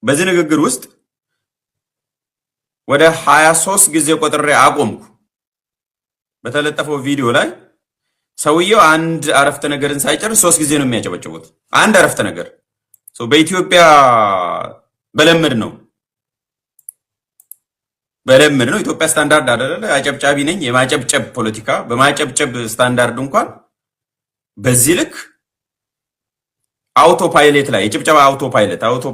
በዚህ ንግግር ውስጥ ወደ 23 ጊዜ ቆጥሬ አቆምኩ። በተለጠፈው ቪዲዮ ላይ ሰውየው አንድ አረፍተ ነገርን ሳይጨርስ 3 ጊዜ ነው የሚያጨበጭቡት። አንድ አረፍተ ነገር በኢትዮጵያ በለምድ ነው ኢትዮጵያ ስታንዳርድ አይደለ? አጨብጫቢ ነኝ። የማጨብጨብ ፖለቲካ በማጨብጨብ ስታንዳርድ እንኳን በዚህ ልክ አውቶ ፓይለት ላይ የጭብጨባ አውቶ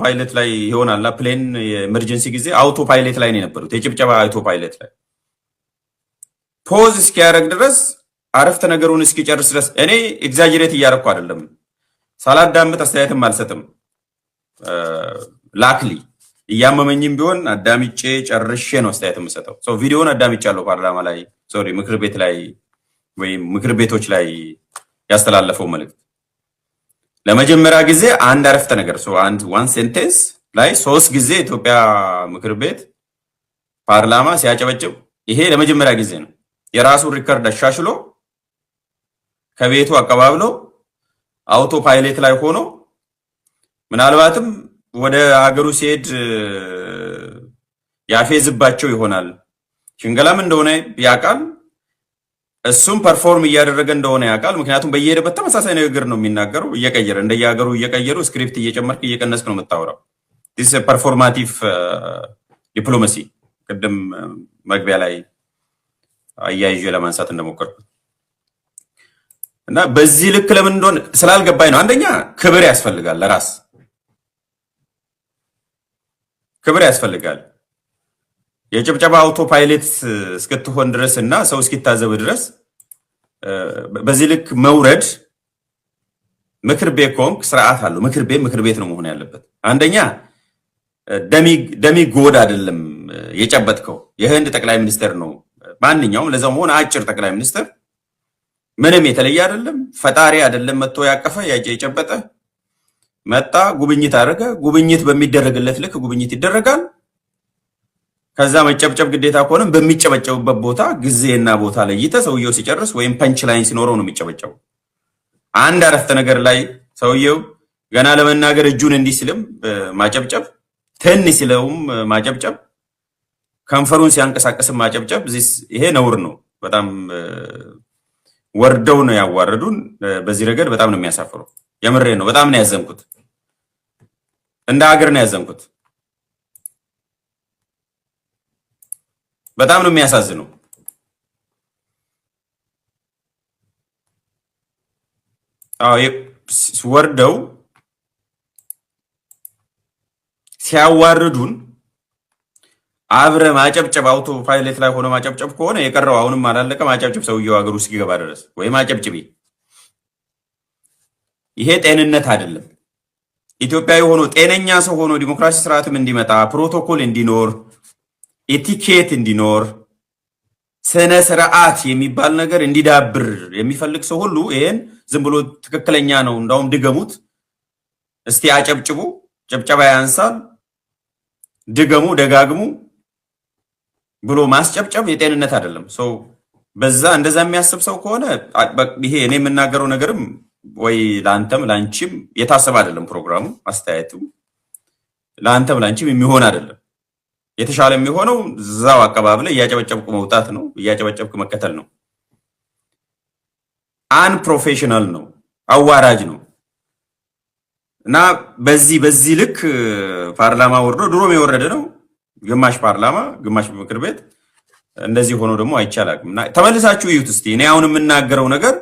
ፓይለት ላይ ይሆናል። ፕሌን የኤመርጀንሲ ጊዜ አውቶ ፓይለት ላይ ነው የነበሩት። የጭብጨባ አውቶ ፓይለት ላይ ፖዝ እስኪያደርግ ድረስ አረፍተ ነገሩን እስኪጨርስ ድረስ እኔ ኤግዛጀሬት እያደረኩ አይደለም። ሳላዳምጥ አስተያየትም አልሰጥም። ላክሊ እያመመኝም ቢሆን አዳምጬ ጨርሼ ነው አስተያየት የምሰጠው። ቪዲዮውን አዳምጫለሁ። ፓርላማ ላይ ምክር ቤት ላይ ወይም ምክር ቤቶች ላይ ያስተላለፈው መልእክት ለመጀመሪያ ጊዜ አንድ አረፍተ ነገር ዋን ሴንቴንስ ላይ 3 ጊዜ ኢትዮጵያ ምክር ቤት ፓርላማ ሲያጨበጭብ ይሄ ለመጀመሪያ ጊዜ ነው። የራሱን ሪከርድ አሻሽሎ ከቤቱ አቀባብሎ አውቶ ፓይለት ላይ ሆኖ ምናልባትም ወደ ሀገሩ ሲሄድ ያፌዝባቸው ይሆናል። ሽንገላም እንደሆነ ያውቃል። እሱም ፐርፎርም እያደረገ እንደሆነ ያውቃል። ምክንያቱም በየሄደበት ተመሳሳይ ንግግር ነው የሚናገረው። እየቀየረ እንደየሀገሩ እየቀየሩ ስክሪፕት እየጨመርክ እየቀነስክ ነው የምታወራው። ዲስ ፐርፎርማቲቭ ዲፕሎማሲ ቅድም መግቢያ ላይ አያይዤ ለማንሳት እንደሞከርኩት እና በዚህ ልክ ለምን እንደሆነ ስላልገባኝ ነው። አንደኛ ክብር ያስፈልጋል፣ ለራስ ክብር ያስፈልጋል። የጭብጨባ አውቶ ፓይለት እስክትሆን ድረስ እና ሰው እስኪታዘብ ድረስ በዚህ ልክ መውረድ ምክር ቤት ኮንክ ስርዓት አለው። ምክር ቤት ነው መሆን ያለበት። አንደኛ ደሚ ጎድ አይደለም የጨበጥከው። የህንድ ጠቅላይ ሚኒስትር ነው ማንኛውም ለዛው መሆን አጭር ጠቅላይ ሚኒስትር ምንም የተለየ አይደለም። ፈጣሪ አይደለም መጥቶ ያቀፈ የጨበጠ መጣ ጉብኝት አደረገ። ጉብኝት በሚደረግለት ልክ ጉብኝት ይደረጋል። ከዛ መጨብጨብ ግዴታ ከሆነ በሚጨበጨቡበት ቦታ ጊዜና ቦታ ለይተ ሰውየው ሲጨርስ ወይም ፐንች ላይን ሲኖረው ነው የሚጨበጨቡ። አንድ አረፍተ ነገር ላይ ሰውየው ገና ለመናገር እጁን እንዲህ ሲልም ማጨብጨብ፣ ትን ሲለውም ማጨብጨብ፣ ከንፈሩን ሲያንቀሳቀስም ማጨብጨብ፣ ይሄ ነውር ነው። በጣም ወርደው ነው ያዋረዱን። በዚህ ረገድ በጣም ነው የሚያሳፍረው። የምሬ ነው። በጣም ነው ያዘንኩት። እንደ ሀገር ነው ያዘንኩት። በጣም ነው የሚያሳዝነው። ወርደው ሲያዋርዱን አብረ ማጨብጨብ አውቶ ፓይለት ላይ ሆነ ማጨብጨብ ከሆነ የቀረው አሁንም አላለቀ። ማጨብጨብ ሰውየው ሀገር ውስጥ ሲገባ ድረስ ወይ ማጨብጭቢ። ይሄ ጤንነት አይደለም። ኢትዮጵያዊ ሆኖ ጤነኛ ሰው ሆኖ ዲሞክራሲ ስርዓትም እንዲመጣ ፕሮቶኮል እንዲኖር ኤቲኬት እንዲኖር ስነ ስርዓት የሚባል ነገር እንዲዳብር የሚፈልግ ሰው ሁሉ ይሄን ዝም ብሎ ትክክለኛ ነው እንዳውም ድገሙት እስቲ አጨብጭቡ፣ ጨብጨባ ያንሳል፣ ድገሙ፣ ደጋግሙ ብሎ ማስጨብጨብ የጤንነት አይደለም። በዛ እንደዛ የሚያስብ ሰው ከሆነ ይሄ እኔ የምናገረው ነገርም ወይ ለአንተም ላንቺም የታሰበ አይደለም። ፕሮግራሙ አስተያየቱ ለአንተም ላንቺም የሚሆን አይደለም። የተሻለ የሚሆነው እዛው አቀባብ ላይ እያጨበጨብኩ መውጣት ነው፣ እያጨበጨብኩ መከተል ነው። አን ፕሮፌሽናል ነው፣ አዋራጅ ነው። እና በዚህ ልክ ፓርላማ ወርዶ ድሮም የወረደ ነው። ግማሽ ፓርላማ ግማሽ ምክር ቤት እንደዚህ ሆኖ ደግሞ አይቻልም። እና ተመልሳችሁ እዩት እስቲ። እኔ አሁን የምናገረው ነገር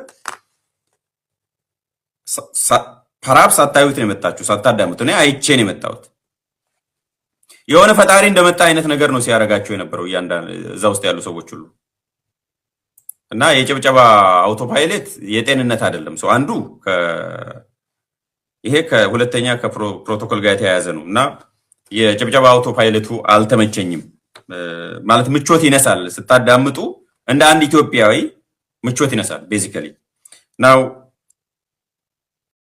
ፐራፕ ሳታዩት ነው የመጣችሁ፣ ሳታዳምጡ። እኔ አይቼ ነው የመጣሁት። የሆነ ፈጣሪ እንደመጣ አይነት ነገር ነው ሲያረጋቸው የነበረው እዛ ውስጥ ያሉ ሰዎች ሁሉ። እና የጭብጨባ አውቶ ፓይለት የጤንነት አይደለም። አንዱ ይሄ ከሁለተኛ ከፕሮቶኮል ጋር የተያያዘ ነው። እና የጭብጨባ አውቶ ፓይለቱ አልተመቸኝም። ማለት ምቾት ይነሳል ስታዳምጡ፣ እንደ አንድ ኢትዮጵያዊ ምቾት ይነሳል ቤዚካሊ ናው